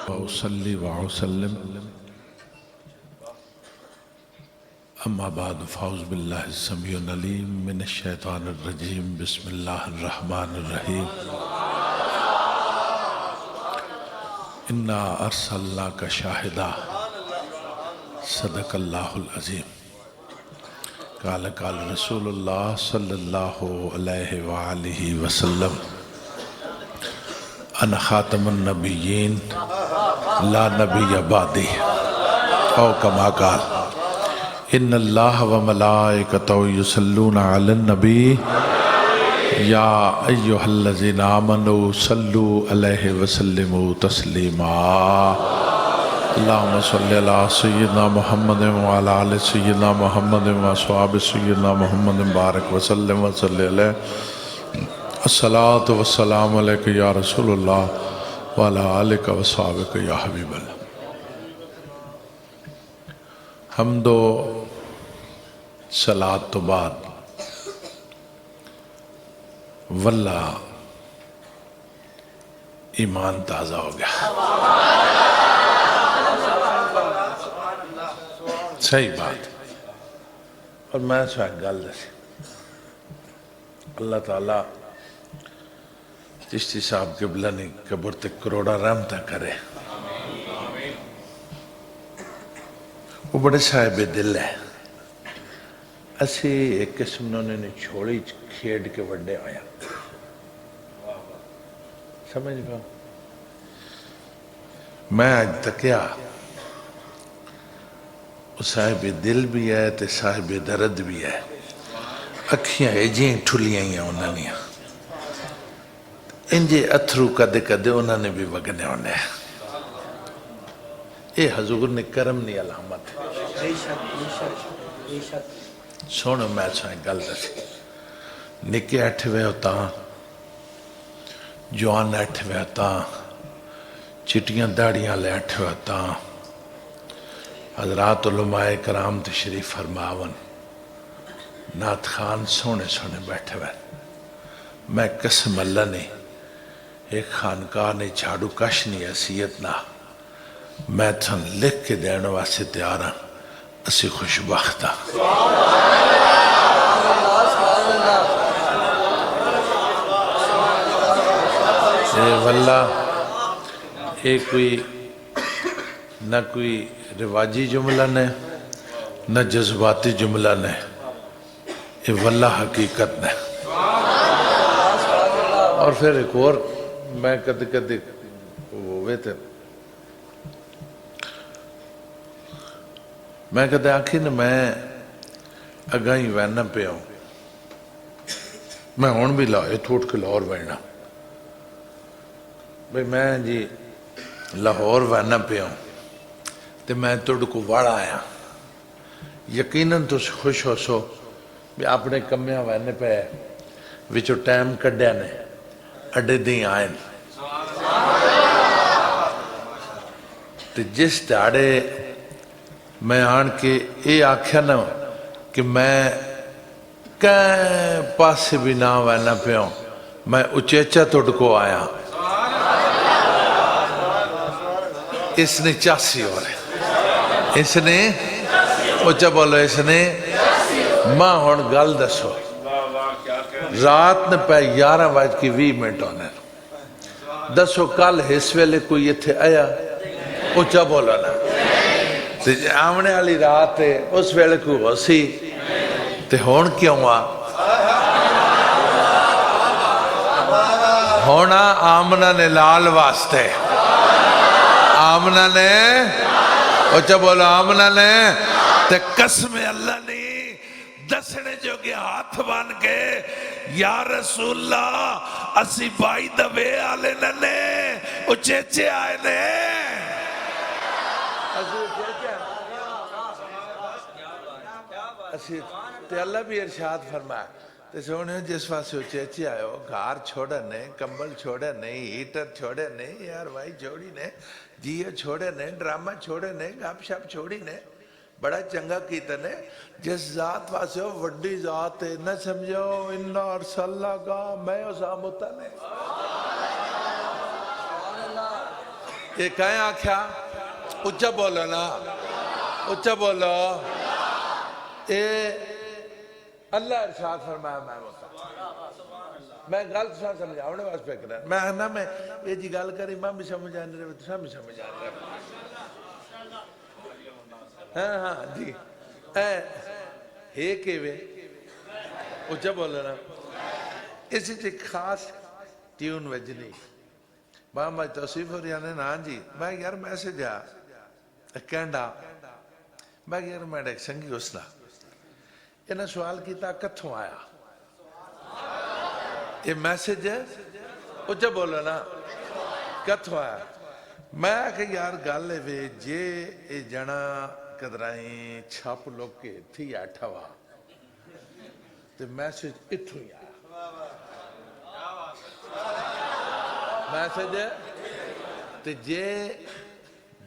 وأصلي وأسلم أما بعد فأعوذ بالله السميع العليم من الشيطان الرجيم بسم الله الرحمن الرحيم إنا أرسلناك شاهدا صدق الله العظيم قال رسول الله صلى الله عليه وآله وسلم أنا خاتم النبيين لا نبي بعدي أو كما قال إن الله وملائكته يصلون على النبي يا أيها الذين آمنوا صلوا عليه وسلموا تسليما اللهم صل على سيدنا محمد وعلى آل سيدنا محمد وأصحاب سيدنا محمد بارك وسلم وصلى عليه الصلاة والسلام عليك يا رسول الله وعلى آلك وصحابك يا حبيب الله حمد و صلاة تو بعد واللہ ایمان تازہ ہو گیا صحیح بات اور میں سوائے گل دسی اللہ تعالیٰ چشتی صاحب کے بلانی قبر تک کروڑا رحمتہ کرے وہ بڑے صاحب دل ہے اسی ایک قسم نے چھوڑی کھیڑ کے وڈے آیا سمجھ گا میں آج تکیا وہ صاحب دل بھی ہے تے صاحب درد بھی ہے اکھیاں ایجیں ٹھلیاں ہیں انہوں نے انجے اتھرو کدے کدے انہوں نے بھی وگنے ہونے اے حضور نے کرم نہیں علامت سونا میں سوئیں گل دسی نکے اٹھوے ہوتا جوان اٹھوے ہوتا چٹیاں داڑیاں لے اٹھوے ہوتا حضرات علماء کرام تشریف فرماون نات خان سونے سونے بیٹھے ہوئے میں قسم اللہ نے ایک خانقاہ نے جھاڑو کش نہیں حیثیت نہ میں تھن لکھ کے دینے واسے تیار ہوں اسی خوشبخت ہوں اے واللہ اے کوئی نہ کوئی رواجی جملہ نے نہ جذباتی جملہ نے اے واللہ حقیقت نے اور پھر ایک اور میں کدے ہوئے تھے میں کہتے آنکھی نا میں اگائی وینا پہ ہوں میں ہون بھی لائے تھوٹ کے لاہور وینا بھئی میں جی لاہور وینا پہ ہوں تو میں توڑ کو وڑا آیا یقیناً تو خوش ہو سو بھی اپنے کمیاں وینے پہ وچو ٹائم کڈیا نے اڈے دیں آئیں تو جس داڑے میں آن کے اے آکھیا نا کہ میں کہیں پاسے بھی نہ وینا پہ ہوں میں اچیچہ توڑ کو آیا اس نے چاسی ہو رہے اس نے اچھا بولو اس نے ماں ہون گل دسو رات نے پہ 11:20 ہونے دسو کل اس ویلے کوئی یہ تھے آیا اچھا بولو نا آمنے والی رات ہے اس ویلے کو غصی تے ہون کیوں آ ہونا آمنہ نے لال واسطے آمنہ نے اچھا بولو آمنہ نے تے قسم اللہ نے دسنے جو کہ ہاتھ بان کے یا رسول اللہ اسی بائی دوے آلے ننے اچھے آئے نے تے اللہ بھی ارشاد فرمایا تے سونے جس واسے اچھے آئے ہو گھار چھوڑے نہیں کمبل چھوڑے نہیں ہیٹر چھوڑے نہیں یار بھائی چھوڑی نہیں جیو چھوڑے نہیں ڈرامہ چھوڑے نہیں گاپ شاپ چھوڑی نہیں بڑا چنگا کیتا نے جس ذات واسے ہو وڈی ذات ہے نہ سمجھو انہا ارسلنا کا میں اسام ہوتا نہیں یہ کہیں آکھیا اچھا بولو نا اچھا بولو اے اللہ ارشاد فرمایا میں ہوتا میں گل تو سمجھا انہیں واس پہ کرنا میں نا میں یہ جی گل کری ماں بھی سمجھ آنے رہے تو سمجھ آنے رہے ہاں ہاں جی ہے کہ وے اچھا بولو نا اسی جی خاص ٹیون وجنی محمد توصیف ہو رہا نا جی میں یار میسج آ کینڈا میں یار میں ایک سنگی اسنا انہیں سوال کیتا کتھوں آیا یہ میسج ہے اچھا بولو نا کتھوں آیا میں کہ یار گل ہے جے اے جنا قدرائیں چھاپ لوگ کے تھی آٹھوا تو میسج اتھوں ہی آیا میسج ہے تو جے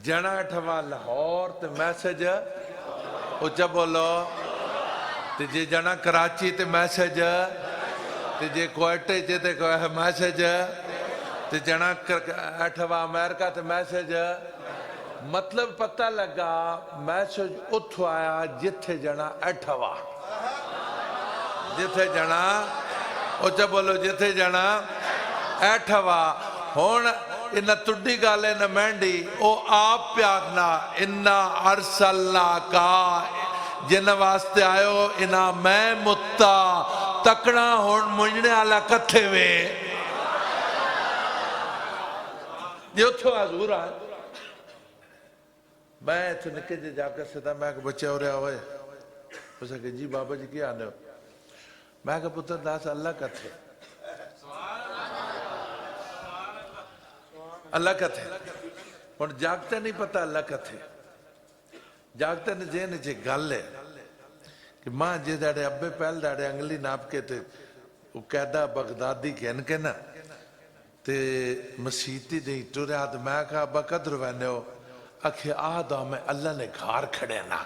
جنا آٹھوا لاہور تو میسج اچھا بولو تو جے جنا کراچی تو میسج تو جے کوئٹے جے تے کوئی میسج تو جنا آٹھوا امریکہ تو میسج مطلب پتہ لگا میسج اتھو آیا جتھے جنا آٹھوا جتھے جنا اچھا بولو جتھے جنا آٹھوا ہون انہ تڈی گالے نہ مینڈی او آپ پیاکنا انہ ارسلنا کا جن واسطے آئیو انہ میں متا تکڑا ہون مجھنے آلہ کتھے وے یہ اتھو حضور آئے میں تو نکے جے جا کر ستا میں کہ بچے ہو رہا ہوئے اسے کہ جی بابا جی کیا آنے ہو میں کہ پتر داس اللہ کتھے اللہ کتھے اور جاگتے نہیں پتا اللہ کتھے جاگتے نہیں جے نیچے گل ہے کہ ماں جے داڑے ابے پہل داڑے انگلی ناپ کے تے وہ قیدہ بغدادی کہن کے نا تے مسیحتی نہیں ٹورے آدھ میں کہا ابا قدر وینے ہو اکھے آدھا میں اللہ نے گھار کھڑے نا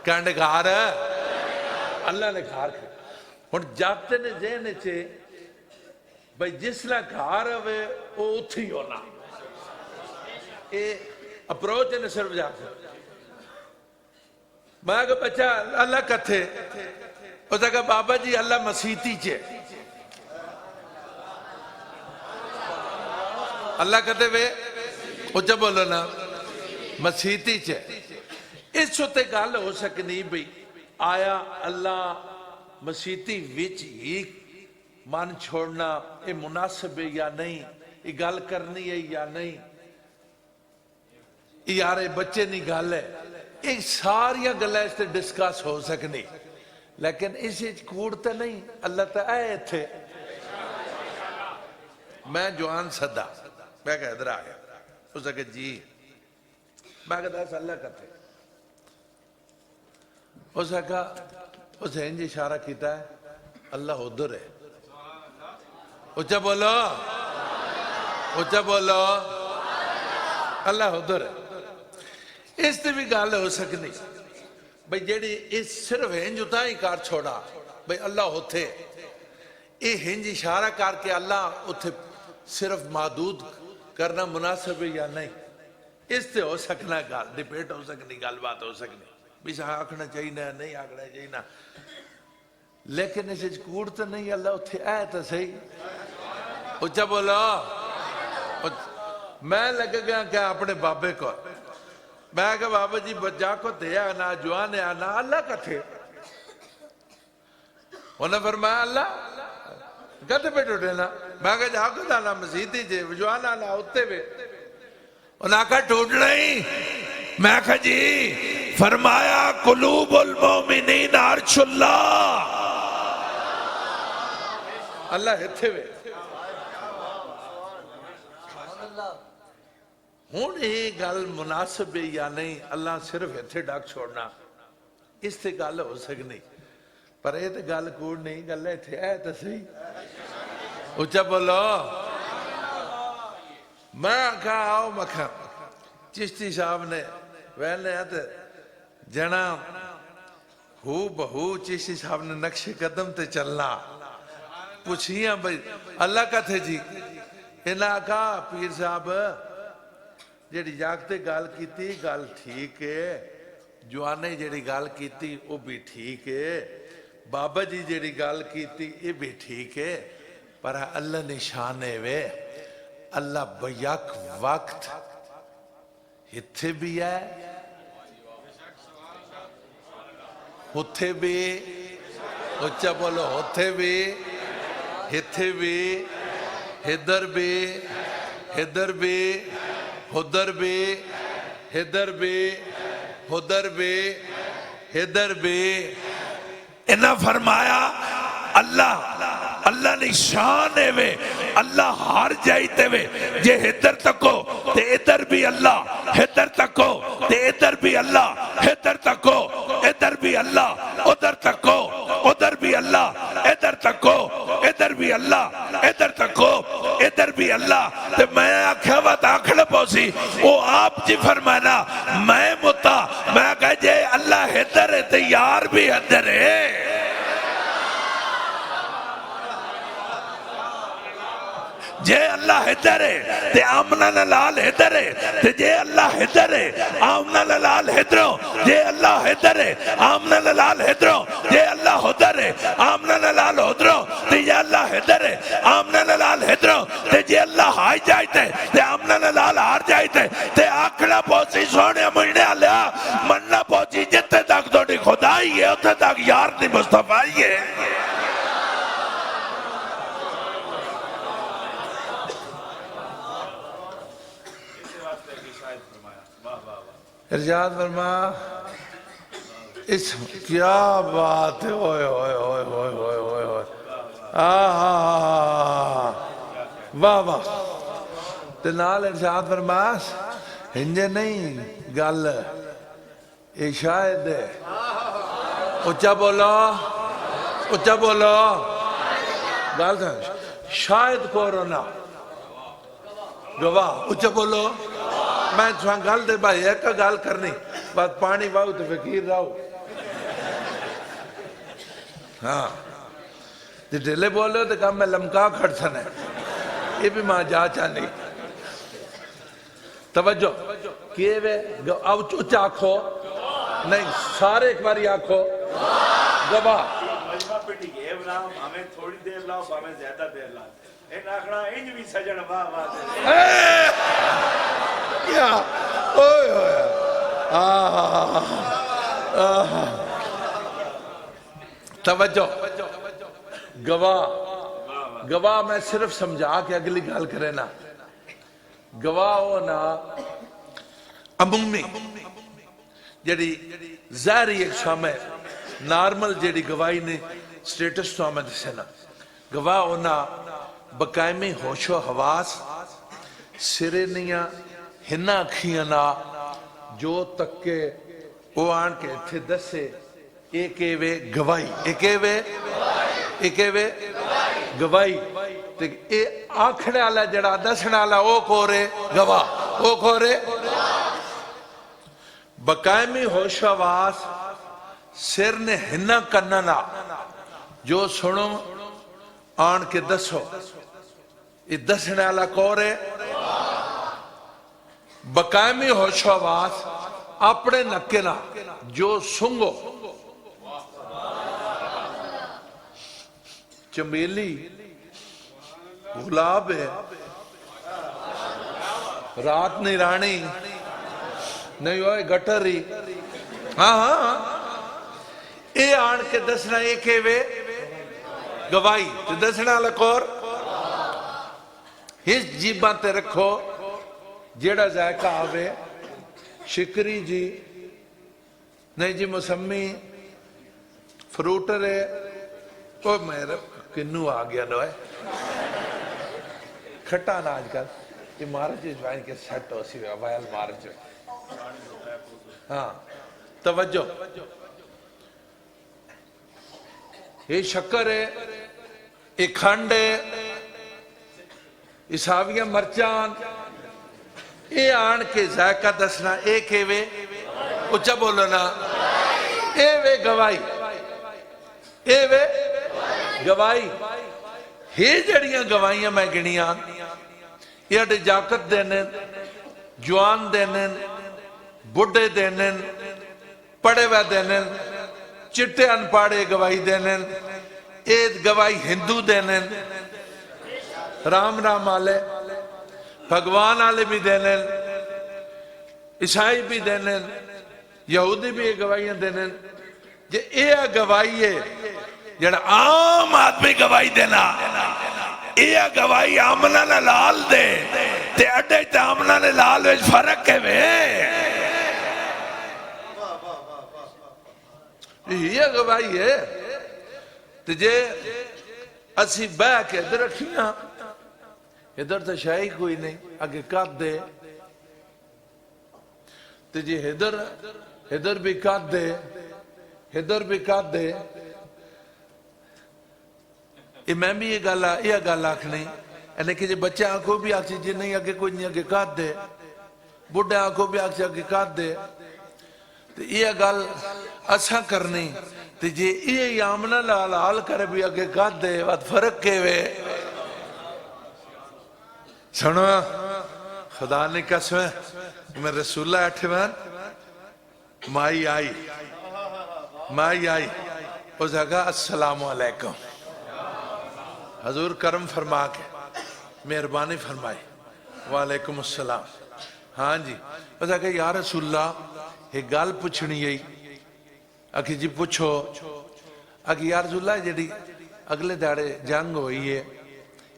کہنے گھار ہے اللہ نے گھار کھڑے اور جاگتے نے جے نیچے بھئی جس نے گھار ہوئے وہ اتھی ہونا یہ اپروچ نے صرف جاتے میں کہا بچہ اللہ کتھے اس نے کہا بابا جی اللہ مسیحتی چھے اللہ کہتے ہوئے اچھا بولو نا مسیحتی چھے اس وقت گال ہو سکنی بھئی آیا اللہ مسیحتی وچ ہی مان چھوڑنا یہ مناسب ہے یا نہیں یہ گال کرنی ہے یا نہیں یارے بچے نہیں گال ہے ایک ساریا گلہ اس سے ڈسکاس ہو سکنی لیکن اسی کوڑتے نہیں اللہ تا اے تھے میں جوان صدا میں کہا ادھر آگیا اس نے کہا جی میں کہا داس اللہ کا تھے اس نے کہا اس نے انجی اشارہ کیتا ہے اللہ ادھر ہے اچھا بولو اچھا بولو اللہ ادھر ہے اس نے بھی گالے ہو سکنی بھئی جیڑی اس صرف ہنج اتا ہی کار چھوڑا بھئی اللہ ہوتے یہ ہنج اشارہ کار کے اللہ اتھے صرف محدود کرنا مناسب ہے یا نہیں اس سے ہو سکنا گال ڈیبیٹ ہو سکنی گال بات ہو سکنی بھی سا آکھنا چاہیے نہیں آکھنا چاہیے لیکن اسے کوڑتا نہیں اللہ اتھے آئے تا صحیح اچھا بولا میں لگا گیا کیا اپنے بابے کو میں کہا بابا جی بچہ کو دیا نا جوان ہے نا اللہ کا تھے انہیں فرمایا اللہ کہتے پہ ٹوٹے نا میں کہا جا کو دانا مسیحی جے جوان آنا ہوتے ہوئے انہیں کہا ٹوٹ نہیں میں کہا جی فرمایا قلوب المومنین عرش اللہ اللہ ہتھے ہوئے ہون یہ گل مناسب ہے یا نہیں اللہ صرف ہتھے ڈاک چھوڑنا اس سے گل ہو سکنی پر یہ تو گل کوڑ نہیں گل ہتھے ہے تو صحیح اچھا بولو میں کہا آؤ مکھا چشتی صاحب نے ویلے آتے جنا ہو بہو چشتی صاحب نے نقش قدم تے چلنا پوچھیاں بھئی اللہ کا تھے جی انہاں آکھا پیر صاحب جیڑی جاگتے گال کیتی گال ٹھیک ہے، جوانے جیڑی گال کیتی وہ بھی ٹھیک ہے، بابا جی جیڑی گال کیتی یہ بھی ٹھیک ہے، پر اللہ نشانے وے اللہ بیک وقت ہتھے بھی ہے ہتھے بھی اچھا بولو ہتھے بھی ہتھے بھی ہدر بھی ہدر بھی ہدر بھی ہدر بھی ہدر بھی ہدر بھی انہاں فرمایا اللہ اللہ نشان ہے وے اللہ ہار جائیتے وے جے ہدر تکو تے ادھر بھی اللہ ہدر تکو تے ادھر بھی اللہ ہدر تکو ادھر بھی اللہ ادھر تکو ادھر بھی اللہ ادھر تکو ادھر بھی اللہ ادھر تکو ادھر بھی اللہ تے میں آکھا وات آکھڑ پوسی وہ آپ جی فرمانا میں متا میں کہا جے اللہ ہدر ہے تے یار بھی ہدر ہے جے اللہ ہدر ہے تے آمنہ لال ہدر ہے تے جے اللہ ہدر ہے آمنہ لال ہدروں جے اللہ ہدر ہے آمنہ لال ہدروں جے اللہ ہدر ہے آمنہ لال ہدروں تے جے اللہ ہدر ہے آمنہ لال ہدروں تے جے اللہ ہائی جائیتے تے آمنہ لال ہار جائیتے تے آکھڑا پوسی سونے مجھنے لیا مننا پوسی جتے تک توڑی خدائی ہے اتے تک یار نہیں مصطفیٰ ہے ارشاد فرما اس کیا بات ہے اوئے اوئے اوئے اوئے اوئے اوئے اوئے واہ واہ تے نال ارشاد فرما ہنجے نہیں گل یہ شاید ہے اچھا بولو گل شاید کورونا گواہ اچھا بولو میں تھوڑا گل دے بھائی ایک گل کرنی بات پانی باؤ تو فقیر رہو ہاں جی ڈھلے بولے ہو تو کہا میں لمکا کھڑسن ہے یہ بھی ماں جا چاہنی توجہ کیے وے اب چوچا آکھو نہیں سارے ایک باری آکھو گواہ مجمع پٹی گئے بلاؤ ہمیں تھوڑی دیر لاؤ ہمیں زیادہ دیر لاؤ این آخرا انج بھی سجن واہ واہ کیا اوئے ہوئے توجہ گواہ میں صرف سمجھا کہ اگلی گال کرے نا گواہ ہونا عمومی جڑی ظاہری ایک سامنے نارمل جڑی گواہی نے سٹیٹس تو ہمیں دسے نا گواہ ہونا بقائمی ہوش و حواس سرے نیا ہنہ کھینا جو تک کے وہ آن کے تھے دسے ایکے وے گواہی ایکے وے گواہی آکھنے والا جڑا دسنے والا او کورے گواہ او کورے بقائمی ہوش و حواس سر نے ہنہ کننا جو سنو آن کے دسو یہ دسنے والا کورے بقائمی ہوش و حواس اپنے نکنا جو سنگو چمیلی گلاب ہے رات نہیں رانی نہیں ہوئے گٹری ہاں اے آن کے دسنا ایک وے گواہی تو دسنا لکور اس جیبان تے رکھو جیڑا ذائقہ آوے شکری جی نہیں جی مسمی فروٹر ہے وہ میرے کنو آگیا نوئے کھٹا نا آج کل یہ مارج جوائن کے سیٹ ہو سی وائل مارج ہاں توجہ یہ شکر ہے یہ کھنڈ ہے یہ ساویہ مرچان یہ آن کے ذائقہ دسنا ایک وے اچھا بولو نا اے وے گواہی اے وے گواہی ہی جڑیاں گواہیاں میں گنیاں یہ اڈے جاکت دینے جوان دینے بڑھے دینے پڑے ہوئے دینے چٹے انپاڑے گواہی دینے اید گواہی ہندو دینے رام رام آلے بھگوان آلے بھی دینے عیسائی بھی دینے یہودی بھی گواہیاں دینے جے اے گواہی ہے جڑا عام آدمی گواہی دینا اے گواہی آمنہ نے لال دے تے اڈے تے آمنہ نے لال ویج فرق ہے یہ گواہی ہے تے جے اسی بہ کے ادھر رکھیاں ادھر تو شاہی کوئی نہیں اگے کات دے تے جے ادھر بھی کات دے ادھر بھی کات دے میں بھی یہ گل آکھنی یعنی کہ جے بچے آنکھوں بھی آکھ جی نہیں اگے کوئی نہیں اگے کات دے بڑھے آنکھوں بھی آکھ اگے کات دے تو یہ گل اچھا کرنی تو جے یہ یامنہ لال کر بھی اگے کات دے وقت فرق کے وے سنو خدا نے قسم ہے میں رسول اللہ اٹھوان مائی آئی اس جگہ السلام علیکم حضور کرم فرما کے مہربانی فرمائی وعلیکم السلام ہاں جی اس جگہ یا رسول اللہ ایک گال پوچھنی یہی اکھی جی پوچھو اکھی یا رسول اللہ جڑی اگلے داڑے جنگ ہوئی ہے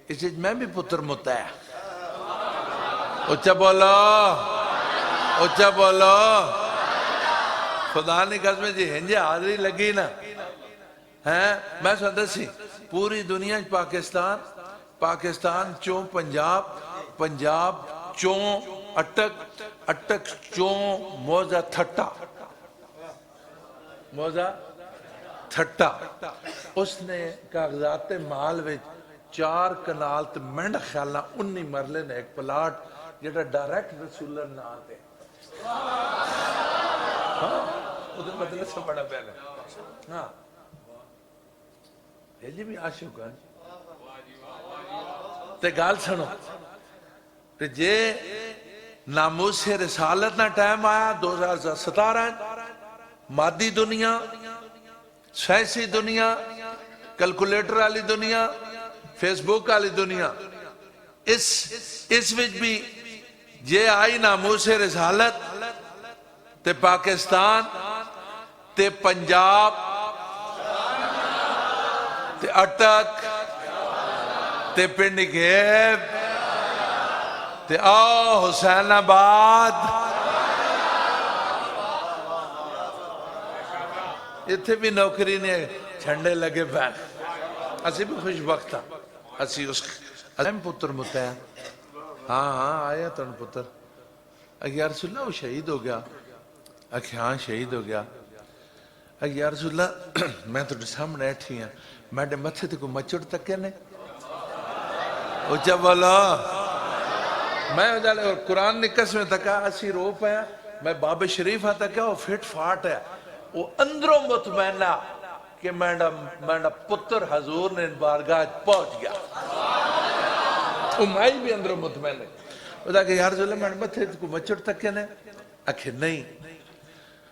اس چیز میں بھی پتر متا ہے اچھا بولو خدا نے قسم جی ہنجے حاضری لگی نا میں سنتا سی پوری دنیا پاکستان چوں پنجاب چوں اٹک چوں موزہ تھٹا اس نے کاغذات مال وچ 4 کنال تے منڈ خیالنا 19 مرلے نے ایک پلاٹ جڑا ڈائریکٹ رسول اللہ نہ آتے ادھر مطلب سے بڑا پہلے ہاں یہ بھی عاشق ہے تے گال سنو تے جے ناموس رسالت نہ ٹائم آیا 2017 مادی دنیا سائنسی دنیا کلکولیٹر والی دنیا فیس بک والی دنیا اس وچ بھی جے آئی ناموس رسالت تے پاکستان تے پنجاب تے اٹک تے پنڈ گھیب تے حسین آباد اتھے بھی نوکری نے چھنڈے لگے پہن اسی بھی خوش وقت تھا اسی اس پتر متعین ہاں آیا تن پتر اگے یا رسول اللہ وہ شہید ہو گیا اگے ہاں شہید ہو گیا اگے یا رسول اللہ میں تو سامنے ایٹھی ہیں میں نے متھے تے کو مچڑ تک کے نے اچھا بولا میں قرآن نے قسم تکا اسی رو پایا میں باب شریف آتا کیا وہ فٹ فاٹ ہے وہ اندروں مطمئنہ کہ میرا پتر حضور نے بارگاہ پہنچ گیا وہ مائی بھی اندروں مطمئن ہے وہ کہا کہ یا رسول اللہ میں نے متھے کو مچڑ تک کے نے اکھے نہیں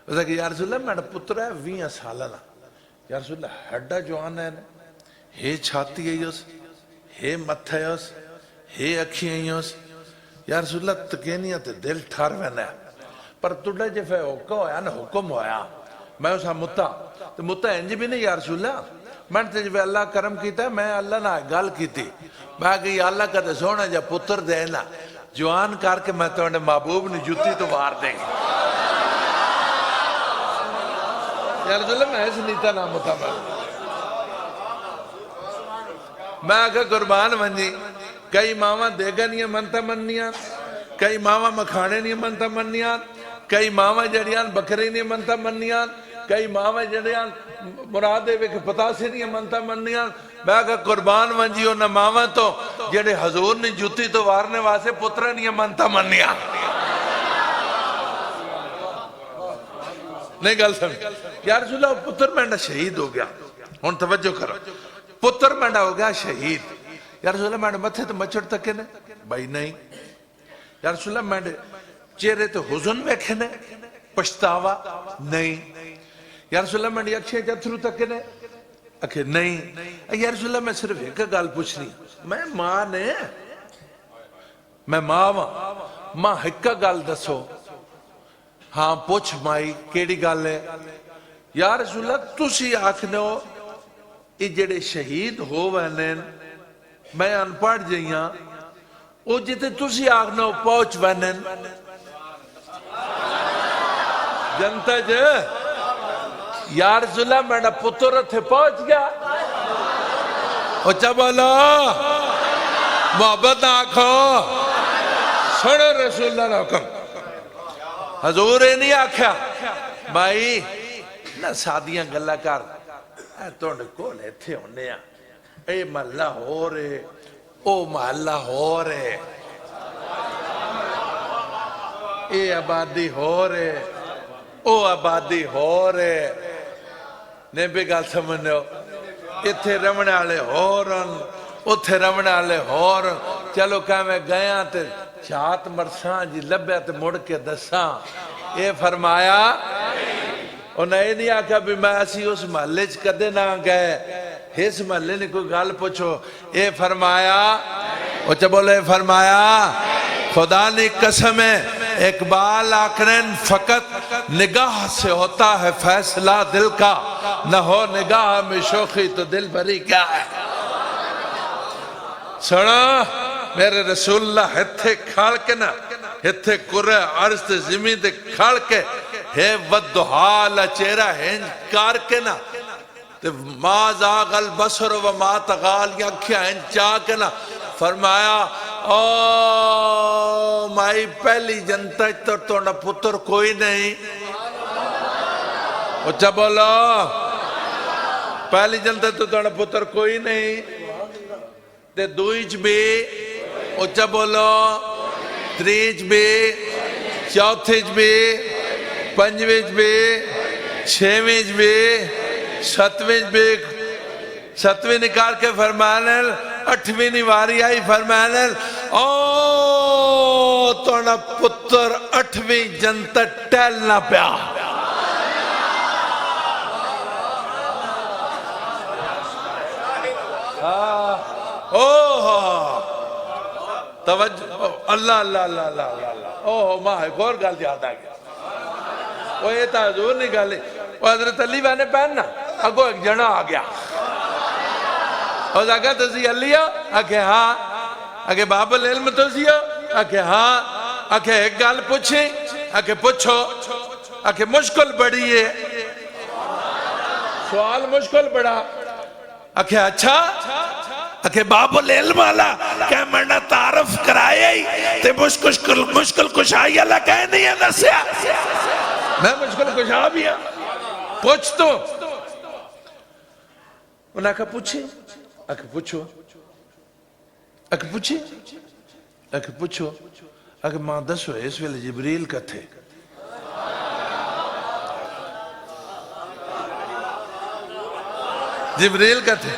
وہ کہا کہ یا رسول اللہ میں نے پتر ہے 20 سالہ یا رسول اللہ ہڈا جوان ہے ہے چھاتی ہے اس ہے متھا ہے اس ہے اکھی ہے اس یا رسول اللہ تکینیاں تے دل ٹھار وینا ہے پر تُڈا جے فے حکم ہویا میں اسا متا تو متا انجی بھی نہیں یا رسول اللہ میں نے تجھے اللہ کرم کیتا ہے میں اللہ نہ گال کیتی میں کہ یا اللہ کا سونا جا پتر دینا جوان کر کے میں تو محبوب نے جوتی تو وار دیں گے یا رسول اللہ میں ایسے نیتا نہ متا میں آگا قربان منجی کئی ماما دیگا نہیں منتا مننیاں کئی ماما مکھانے نہیں منتا مننیاں کئی ماما جڑیاں بکری نہیں منتا مننیاں کئی ماما جڑیاں مرادے وے کہ پتا سے نہیں منتا مننیاں میں آگا قربان منجی ہونا ماما تو جڑے حضور نے جوتی تو وارنے واسے پترہ نہیں منتا مننیاں نہیں گل سمجھ یا رسول اللہ پتر مینڈا شہید ہو گیا ہون توجہ کرو پتر مینڈا ہو گیا شہید یا رسول اللہ مینڈا متھے تو مچڑ تکے نے بھائی نہیں یا رسول اللہ میں چہرے تو حزن ویکھے نے پچھتاوا نہیں یا رسول اللہ میں اکھیں جتھرو تک نے اکھے نہیں یا رسول اللہ میں صرف ایک گال پوچھنی میں ماں نے میں ماں ماں ایک گال دسو ہاں پوچھ مائی کیڑی گال ہے یا رسول اللہ تسی آکھنے ہو یہ جڑے شہید ہو وینن میں انپڑھ جائیاں وہ جتے تسی آکھنے ہو پہنچ وینن جنتا جے یا رسول اللہ میرا پتر تھے پہنچ گیا اچھا بولا محبت آنکھو سنو رسول اللہ نے حکم حضور نہیں آکھیا بھائی نہ سادیاں گلہ کر اے توڑے کولے تھے ہونے اے محلہ ہو رہے او محلہ ہو رہے اے آبادی ہو رہے او آبادی ہو رہے نہیں بھی گال سمجھنے ہو اتھے رمنے آلے ہورن اتھے رمنے آلے ہورن چلو کہ میں گیا تے چاہت مرسان جی لبیا تے مڑ کے دسان یہ فرمایا انہیں یہ نہیں آکھا بھی میں اسی اس محلے کدے نہ گئے اس محلے نے کوئی گال پوچھو یہ فرمایا اچھا بولے فرمایا خدا نے قسم ہے اقبال آکرین فقط نگاہ سے ہوتا ہے فیصلہ دل کا نہ ہو نگاہ میں شوخی تو دل بھری کیا ہے سنا میرے رسول اللہ ہتھے کھاڑ کے نا ہتھے کرے عرض تے زمین تے کھاڑ کے ہے ودہال چہرہ ہنج کار کے نا ما زاغ البصر و ما تغال یا کیا ہنج چاہ کے نا فرمایا او مائی پہلی جنتا تو نہ پتر کوئی نہیں اچھا بولا پہلی جنتا تو نہ پتر کوئی نہیں تے دوئیچ بھی اچھا بولو تریچ بھی چوتھیچ بھی پنجویچ بھی چھویچ بھی ستویچ بھی ستویں نکال کے فرمانے اٹھویں نواری آئی فرمانے او تو نہ پتر اٹھویں جنتا ٹیل نہ پیا توجہ اللہ اللہ اللہ اللہ اللہ اوہ ماں ایک اور گال یاد آ گیا وہ یہ تا حضور نہیں گالی وہ حضرت علی بہنے پہننا اگو ایک جنہ آ گیا اور آگا تسی علی ہو آکے ہاں آکے باب العلم تسی ہو آکے ہاں آکے ایک گال پوچھیں آکے پوچھو آکے مشکل بڑی ہے سوال مشکل بڑا آکے اچھا کہ باب العلم اللہ کہ مرنا تعارف کرائے ہی تے مشکل کشائی اللہ کہے نہیں ہے نسیا میں مشکل کشا بھی ہوں پوچھ تو انہاں کہا پوچھیں اکھے پوچھو اکھے پوچھیں اکھے پوچھو اکھے ماں دسو اس ویلے جبریل کا تھے جبریل کا تھے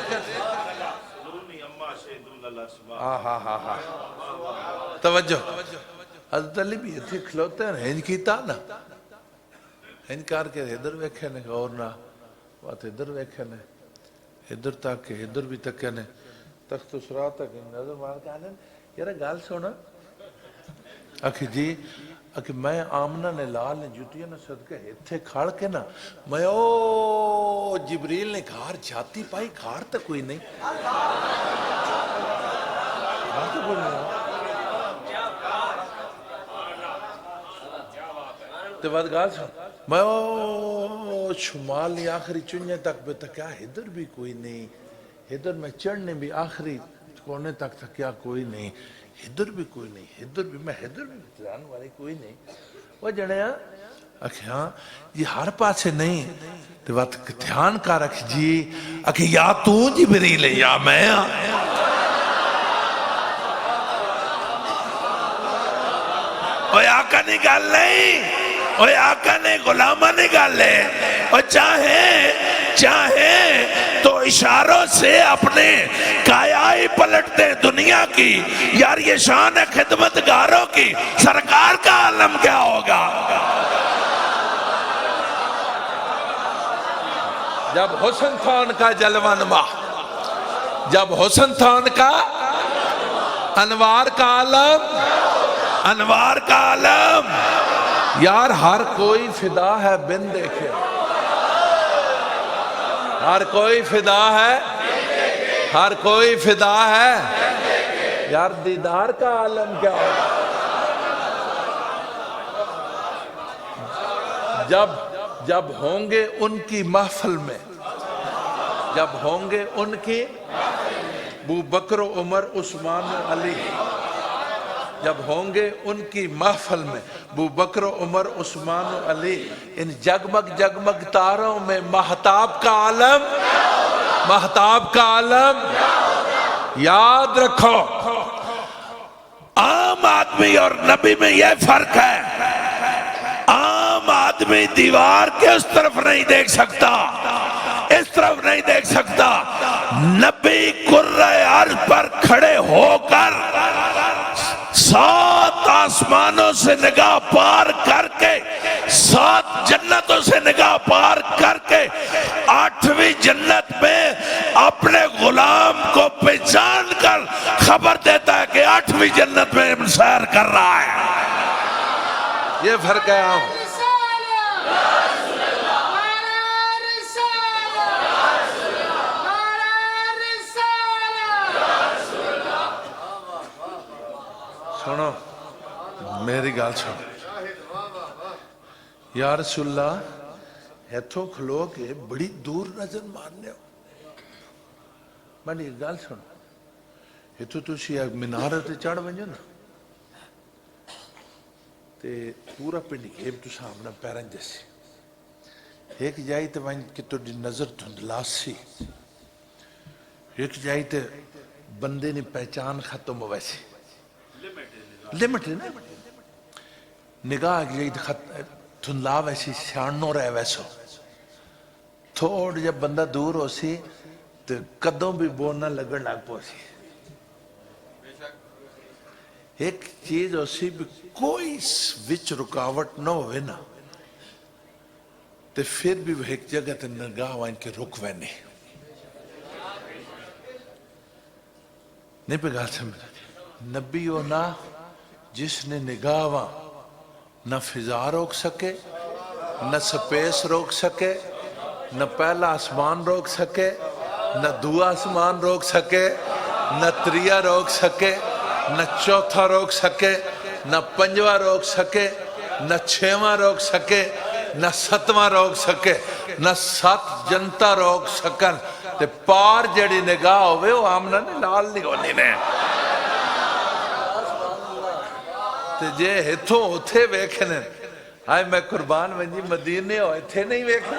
توجہ حضرت علی بھی اتھے کھلوتے ہیں ہنج کیتا نا ہنج کار کے ادھر ویکھے نے اور نہ بات ادھر ویکھے نے ادھر تک ادھر بھی تک نے تخت اسرا تک نظر مار کے آنے یارا گال سونا اکھی جی اکھی میں آمنہ نے لال نے جوتیاں نے صدقہ اتھے کھاڑ کے نا میں او جبریل نے کھار جاتی پائی کھار تک کوئی نہیں تو بعد گال سن میں شمالی آخری چنجے تک بے تکیا ہدر بھی کوئی نہیں ہدر میں چڑھنے بھی آخری کونے تک تکیا کوئی نہیں ہدر بھی کوئی نہیں ہدر بھی میں ہدر بھی جان والی کوئی نہیں وہ جڑے ہیں اکھے ہاں یہ ہر پاسے نہیں تو بات دھیان کا رکھ جی اکھے یا تو جبریل ہے یا میں اوہ آقا نگال نہیں اوہ آقا نے غلامہ نگال لے اور چاہے تو اشاروں سے اپنے کایائی پلٹتے ہیں دنیا کی. یار یہ شان ہے خدمتگاروں کی. سرکار کا عالم کیا ہوگا؟ جب حسن تھا ان کا جلوہ نما، جب حسن تھا ان کا انوار کا عالم، انوار کا عالم. یار ہر کوئی فدا ہے بن دیکھے، ہر کوئی فدا ہے، ہر کوئی فدا ہے. یار دیدار کا عالم کیا ہوگا؟ جب ہوں گے ان کی محفل میں، جب ہوں گے ان کی ابو بکر و عمر عثمان و علی، جب ہوں گے ان کی محفل میں ابو بکر و عمر عثمان و علی، ان جگمگ جگمگ تاروں میں مہتاب کا عالم، مہتاب کا عالم. یاد رکھو عام آدمی اور نبی میں یہ فرق ہے، عام آدمی دیوار کے اس طرف نہیں دیکھ سکتا، اس طرف نہیں دیکھ سکتا. نبی کرۂ عرض پر کھڑے ہو کر 7 آسمانوں سے نگاہ پار کر کے، 7 جنتوں سے نگاہ پار کر کے 8ویں جنت میں اپنے غلام کو پہچان کر خبر دیتا ہے کہ 8ویں جنت میں سیر کر رہا ہے. یہ فرق ہے. سنو میری گال سنو یا رسول اللہ، ایتھوں کھلو کے بڑی دور نظر مارنے ہو. میری گال سنو، ایتھوں تسی ایک مینار تے چڑھ ونجو نا تے پورا پنڈ گھیب تو سامنا پیرن جیسی ایک جائی تے ونج کہ تو نظر دھندلاس سی، ایک جائی تے بندے نے پہچان ختم ہو ویسی لمٹ ہے نا، نگاہ جائی دھندلا ویسی سیانو رہے ویسو. تھوڑ جب بندہ دور ہو سی تو قدوں بھی بولنا لگن لگ پو سی. ایک چیز ہو سی بھی کوئی وچ رکاوٹ نہ ہوئے نا تو پھر بھی وہ ایک جگہ تے نگاہ وائن کے رک وینے نہیں پہ گال سمجھ. نبی ہو نا جس نے نگاہ وہاں نہ فضا روک سکے، نہ سپیس روک سکے، نہ پہلا آسمان روک سکے، نہ دعا آسمان روک سکے، نہ تریا روک سکے، نہ چوتھا روک سکے، نہ پنجواں روک سکے، نہ 6واں روک سکے، نہ 7واں روک سکے، نہ 7 جنتا روک سکن. تے پار جڑی نگاہ ہوئے وہ آمنہ نے لال نہیں ہونی نے. تے جے ہتھوں اتھے ویکھنے آئے میں قربان ونجی مدینے ہو اتھے نہیں ویکھنے.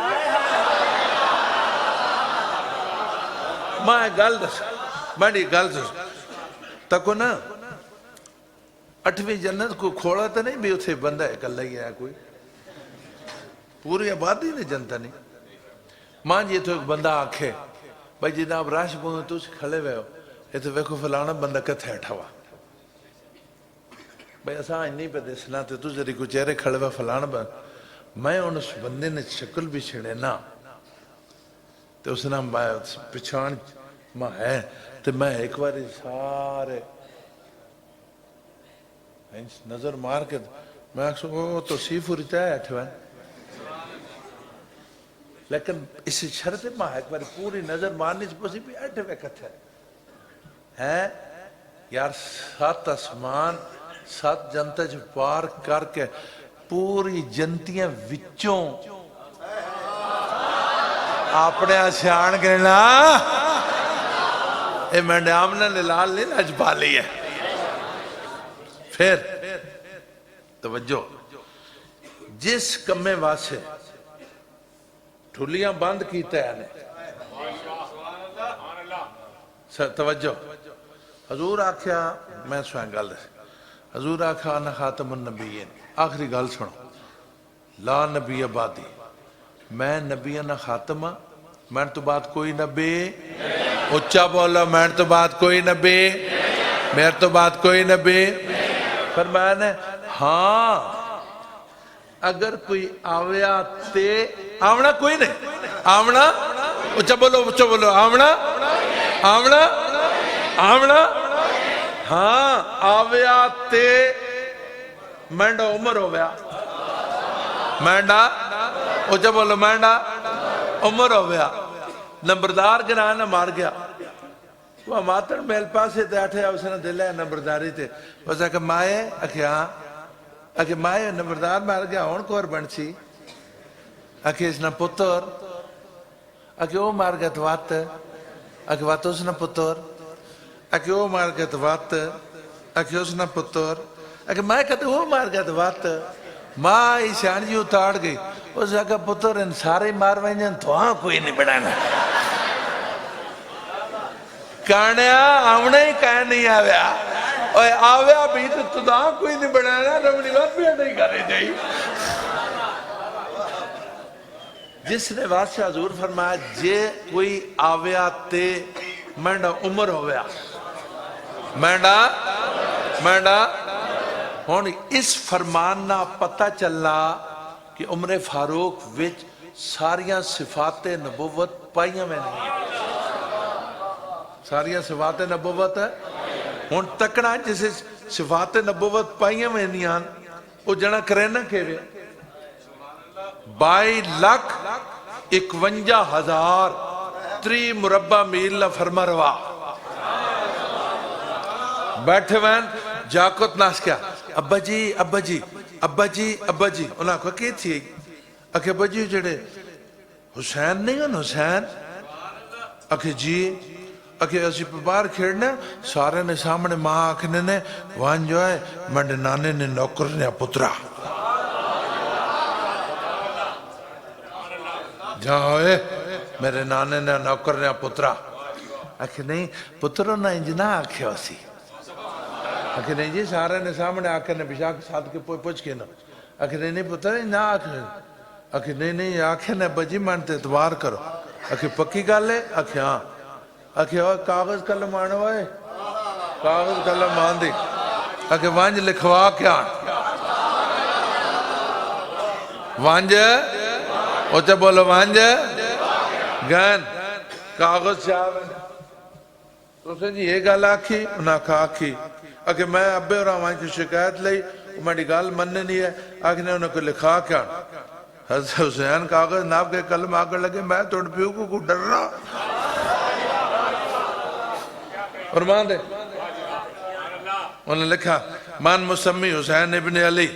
میں گل دس بڑی گل دس تکو نا 8ویں جنت کو کھوڑا تو نہیں بھی اتھے بندہ ہے کل لگی ہے کوئی پوری آبادی نے جنتا نہیں. ماں جی تو ایک بندہ آکھے بھائی جناب راش بہن تو سے کھڑے ہوئے ہو یہ تو ویکھو فلانا بندہ کتھے اٹھا ہوا بھائی اساں نہیں پہ دیسنا تو ذری کو چہرے کھڑے ہوئے فلانا بندہ. میں ان اس بندے نے شکل بھی چھڑے نا تو اس نے پچھان ماں ہے تو میں ایک بار سارے نظر مار کے میں اکسو وہ تو سیفو رہتا ہے اٹھوائے لیکن اس شرط ماں ایک بار پوری نظر مارنی سے پوسی بھی اٹھے وقت ہے یار 7 آسمان 7 جنتا جو پار کر کے پوری جنتیاں وچوں اپنے آسیان کے نا اے میں نے آمنہ نے لال نہیں نج پا لی ہے. پھر توجہ جس کمے واسے ٹھولیاں بند کیتا ہے توجہ حضور آکھیا میں سوائیں گل حضور آکھا انا خاتم النبیین آخری گل سنو لا نبی آبادی میں نبینا خاتمہ میں تو بات کوئی نبی اچھا بولو میں تو بات کوئی نبی میرے تو بات کوئی نبی فرمایا نے ہاں اگر کوئی آویا تے آونا کوئی نہیں آونا اچھا بولو آونا آونا آونا ہاں آویا تے مینڈا عمر ہو گیا مینڈا اچھا بولو مینڈا عمر ہو گیا نمبردار گرانا مار گیا وہ ماتر میل پاسے تے آٹھے اس نے دل ہے نمبرداری تے وہ کہ مائے اکھے ہاں اکھے مائے نمبردار مار گیا ہون کور بنچی اکھے اس نے پتر اکھے وہ مار گیا تو وات اکھے وات اس نے پتر اکھے وہ مار گیا تو وات اکھے اس نے پتر اکھے مائے کہتے وہ مار گیا تو وات ماں ایشان جی اتاڑ گئی اس نے کہا پتر ان سارے مار وینجن تو ہاں کوئی نہیں بڑھانا کانیا آمنے ہی کہہ نہیں آویا اور آویا بھی تو ہاں کوئی نہیں بڑھانا رمنی بات بھی نہیں کرے جائی جس نے بادشاہ حضور فرمایا جے کوئی آویا تے مینڈا عمر ہویا مینڈا ہون اس فرمان نہ پتہ چلا کہ عمر فاروق وچ ساریاں صفات نبوت پائیاں میں نہیں ساریاں صفات نبوت ہے ہون تکڑا جسے صفات نبوت پائیاں میں نہیں آن وہ جنا کرے نہ کہے 22,51,000 3 مربع میل نہ فرما روا بیٹھے وین جاکت ناس کیا ابا جی انہاں کو کی تھی اکھے ابا جی جڑے حسین نہیں ہن حسین اکھے جی اکھے اسی پہ باہر کھیڑنے سارے نے سامنے ماں آکھنے نے وہاں جو ہے منڈے نانے نے نوکر نے پترا جاؤے میرے نانے نے نوکر نے پترا اکھے نہیں پتروں نے انجنا آکھے اسی اکھے نہیں جی سارے نے سامنے آکھے نے بشاک ساتھ کے پوچھ کے نا اکھے نہیں پتر نہ آکھے اکھے نہیں آکھے نے بجی مانتے اتوار کرو اکھے پکی گال ہے اکھے ہاں اکھے کاغذ قلم آنے ہوئے کاغذ قلم آن دی اکھے وانج لکھوا کیا وانج اوچہ بولو وانج گین کاغذ چاہوے تو اسے جی یہ گال آکھی انہاں کھا آکھی اکھے میں ابے اور آوائیں کی شکایت لئی میری گال مننے نہیں ہے آکھے نے انہوں کو لکھا کیا حضرت حسین کاغذ ناپ کے قلم آکر لگے میں توڑ پیوں کو ڈر رہا فرمان دے انہوں نے لکھا من مسمی حسین ابن علی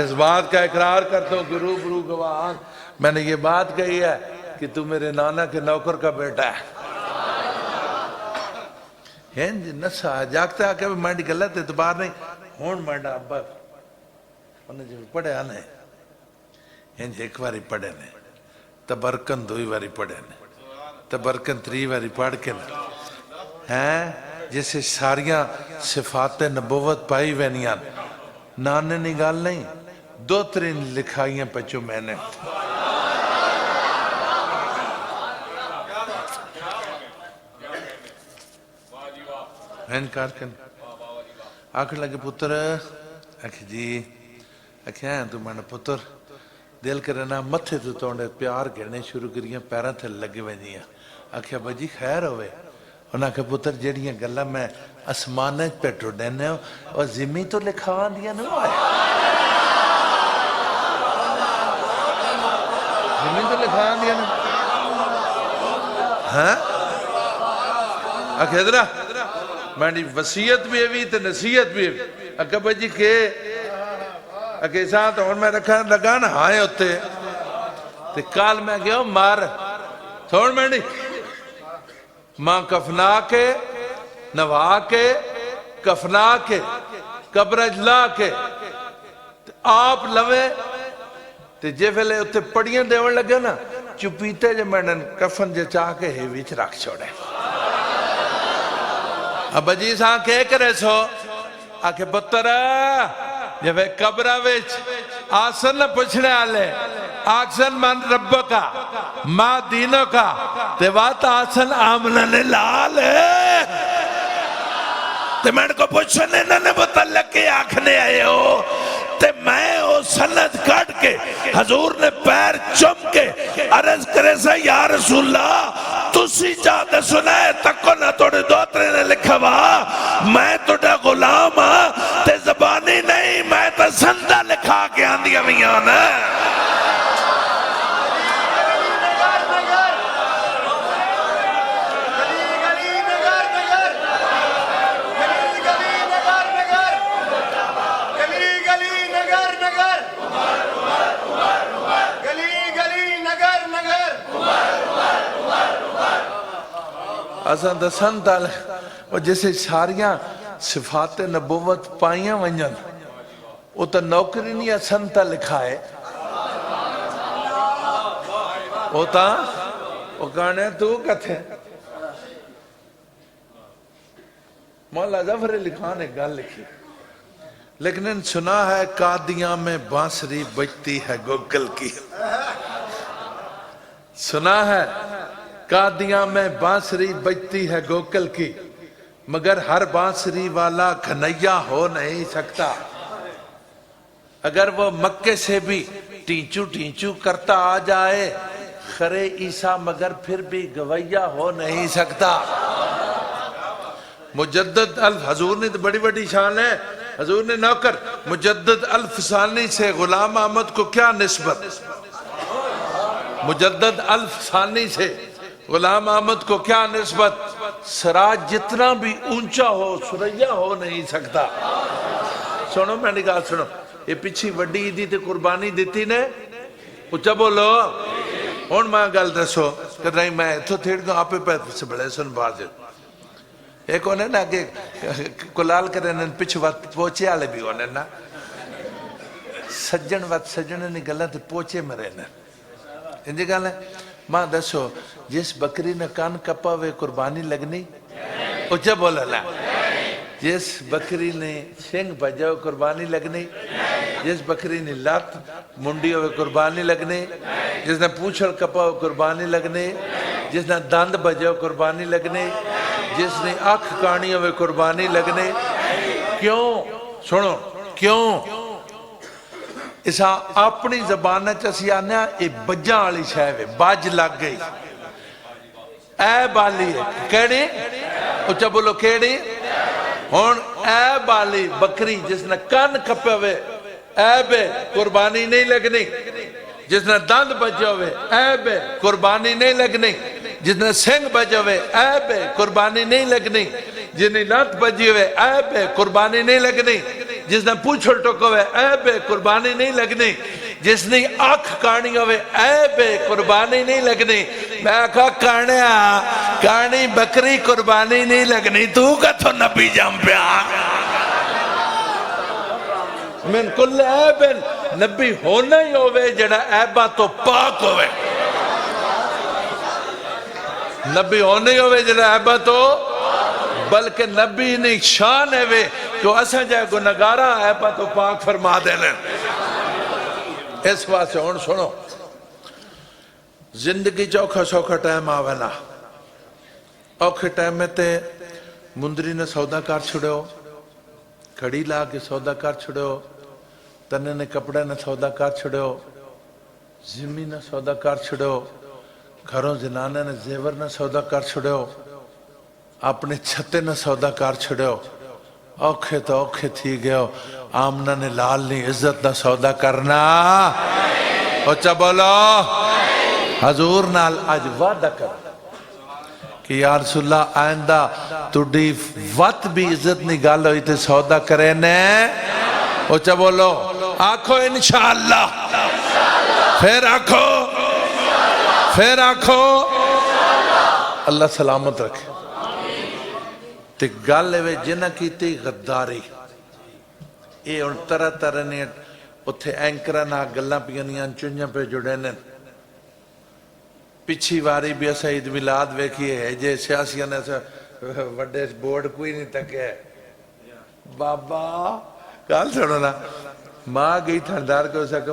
اس بات کا اقرار کرتا ہوں کہ روبرو گواہان میں نے یہ بات کہی ہے کہ تو میرے نانا کے نوکر کا بیٹا ہے ہین جی نسا جاگتا ہے کہ مانڈی غلط اعتبار نہیں ہون مانڈا ابا انہیں جو پڑھے آنے ہین جی ایک واری پڑھے نے تبرکن دوئی واری پڑھے نے تبرکن 3 واری پڑھ کے نا ہیں جیسے ساریاں صفات نبوت پائی وینیاں نانے نگال نہیں 2-3 لکھائیاں پچو میں نے کار کن آکھر لگے پتر اکھے جی اکھے ہیں تو میں نے پتر دل کرنا متھے تو توڑے پیار گرنے شروع کریاں پیران تھے لگے وینیاں اکھے ابا جی خیر ہوئے انہاں کہ پتر جیڑیاں گلہ میں اسمانے پہ ٹوڑنے اور زمین تو لکھوان دیا نہیں ہوئے زمین تو لکھوان دیا نہیں ہاں اکھے ادرہ میں نے وسیعت بھی ہوئی تو نصیحت بھی ہوئی اکھے ابا جی کہ اکھے ساتھ اور میں رکھا لگا نا ہائے ہوتے تو کال میں گیا مار تھوڑ میں نہیں ماں کفنا کے نوا کے کفنا کے قبر اجلا کے آپ لوے تو جے پہلے اتنے پڑیاں دیوڑ لگے نا چپیتے جے میں نے کفن جے چاہ کے ہی ویچ رکھ چھوڑے اب جی ساں کہہ کرے سو آکے پتر جب قبرہ ویچ آسن نہ پچھنے آلے آکسن من رب کا ما دینوں کا تے وات آسن آمنہ نے لال ہے تے میں کو پوچھنے نے متعلق کے آکھنے آئے ہو تے میں او سند کٹ کے حضور نے پیر چم کے عرض کرے سا یا رسول اللہ تسی جاتے سنائے تکو نہ توڑے دوترے نے لکھا وا میں توڑا غلام ہاں تے زبانی نہیں میں تے سندہ لکھا کے آندیا میاں نا اساں دسن تال وہ جیسے ساریاں صفات نبوت پائیاں ونجن وہ تا نوکری نہیں اساں تا لکھا ہے وہ تا وہ کہنے تو کہتے مولا ظفر علی خان نے گل لکھی لیکن ان سنا ہے قادیاں میں بانسری بجتی ہے گوگل کی سنا ہے قادیاں میں بانسری بجتی ہے گوکل کی مگر ہر بانسری والا کھنیا ہو نہیں سکتا اگر وہ مکے سے بھی ٹینچو ٹینچو کرتا آ جائے خرے عیسیٰ مگر پھر بھی گویا ہو نہیں سکتا مجدد الف حضور نے تو بڑی بڑی شان ہے حضور نے نوکر مجدد الف ثانی سے غلام احمد کو کیا نسبت مجدد الف ثانی سے غلام احمد کو کیا نسبت سراج جتنا بھی اونچا ہو سریا ہو نہیں سکتا سنو میں نے کہا سنو یہ پیچھی وڈی عیدی تے قربانی دیتی نے اچھا بولو ہون ماں گل دسو کہ نہیں میں تو تھیڑ کو آپ پہ سے بڑے سن بازے ایک ہونے نا کہ کلال کرنے پچھ وقت پوچے آلے بھی ہونے نا سجن وقت سجن نے گلہ تے پوچے مرے نا انجھے گل ہے ماں دسو جس بکری نے کان کپا ہوئے قربانی لگنی اچھا بولا لا جس بکری نے شنگ بجا ہوئے قربانی لگنی جس بکری نے لات منڈی ہوئے قربانی لگنی جس نے پوچھل کپا ہوئے قربانی لگنی جس نے داند بجا ہوئے قربانی لگنی جس نے آنکھ کانی ہوئے قربانی لگنی کیوں سنو کیوں اسا اپنی زبانہ چاسی آنے اے بجاں والی شاہوے باج لگ گئی اے بالی کیڑی اچھا بولو کیڑی ہون اے بالی بکری جس نے کان کپے ہوئے اے بے قربانی نہیں لگنی جس نے دند بجے ہوئے اے بے قربانی نہیں لگنی جس نے سنگ بجے ہوئے اے بے قربانی نہیں لگنی جس نے لات بجی ہوئے اے بے قربانی نہیں لگنی جس نے پوچھل ٹوکو ہوئے اے بے قربانی نہیں لگنی جس نے آنکھ کانی ہوئے اے بے قربانی نہیں لگنی میں کہا کانی بکری قربانی نہیں لگنی تو کا تو نبی جام پہ من کل عیبن نبی ہونا ہی ہوئے جڑا عیبہ تو پاک ہوئے نبی ہونے ہی ہوئے جڑا عیبہ تو بلکہ نبی نے شان ہے وے جو اسا جائے گناہگارہ عیبہ تو پاک فرما دے لیں اس واسطے ہون سنو زندگی چوکھا سوکھا ٹائم آوینا اوکھے ٹائم میں تے مندری نے سودا کار چھڑے ہو کھڑی لا کے سودا کار چھڑے ہو تنے نے کپڑے نے سودا کار چھڑے ہو زمین نے سودا کار چھڑے ہو گھروں زنانے نے زیور نے سودا کار چھڑے ہو اپنے چھتے نے سودا کار چھڑے ہو اوکھے تو اوکھے تھی گئے ہو آمنہ نے لال نے عزت نہ سودا کرنا اچھا بولو حضور نال آج وعدہ کر کہ یا رسول اللہ آئندہ تُڈی وقت بھی عزت نہیں گال ہوئی تے سودا کرے نے اچھا بولو آنکھو انشاءاللہ پھر آنکھو اللہ سلامت رکھے تے گالے وے جنہ کی تی غداری اے ان طرح طرح نے اتھے اینکرہ نہ گلہ پیانیاں چنیاں پہ جڑے نے پچھی واری بھی ایسا عید ملاد ویکھی ہے جے سیاسیاں نے ایسا وڈے بورڈ کوئی نہیں تک ہے بابا کال سنو نا ماں گئی تھندار کو ایسا کہ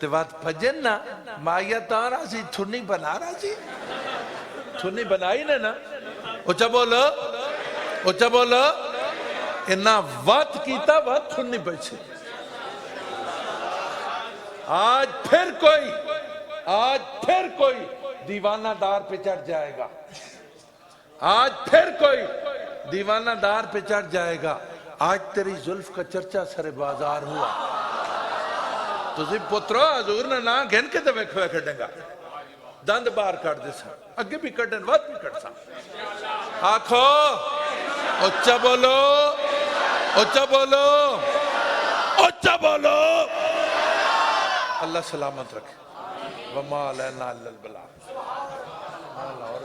تے بات بھجن نا مائیا تارا سی تھنی بنا رہا سی تھنی بنائی نا اچھا بولو اچھا بولو انہا وات کیتا وات تھنی بچے آج پھر کوئی دیوانہ دار پہ چڑھ جائے گا آج پھر کوئی دیوانہ دار پہ چڑھ جائے گا آج تیری زلف کا چرچا سر بازار ہوا تسی پترو حضور نے نا گھن کے دوے کھوئے کھڑیں گا دند بار کر دے سا اگے بھی کٹن وقت بھی کٹ سا آنکھو اچھا بولو اچھا بولو اچھا بولو اللہ سلامت رکھے وما علینا الا البلاغ اور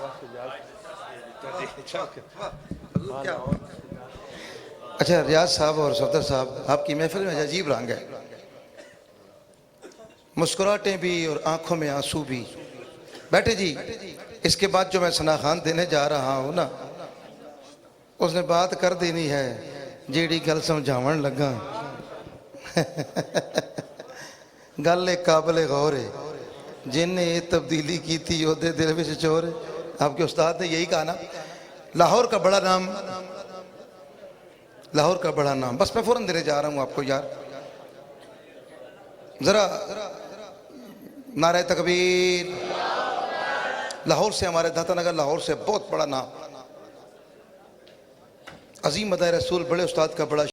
اچھا ریاض صاحب اور صفدر صاحب آپ کی محفل میں عجیب رنگ ہے مسکراہٹیں بھی اور آنکھوں میں آنسو بھی بیٹھے جی اس کے بعد جو میں ثنا خان دینے جا رہا ہوں نا اس نے بات کر دینی ہے جیڑی گل سمجھاون لگا گل ایک قابل غور ہے جن نے یہ تبدیلی کی تھی وہ دل میں سے چور ہے آپ کے استاد نے یہی کہا نا لاہور کا بڑا نام لاہور کا بڑا نام بس میں فوراً دینے جا رہا ہوں آپ کو یار ذرا نعرہ تکبیر لاہور سے ہمارے داتا نگر لاہور سے بہت بڑا نام عظیم مداح رسول بڑے استاد کا بڑا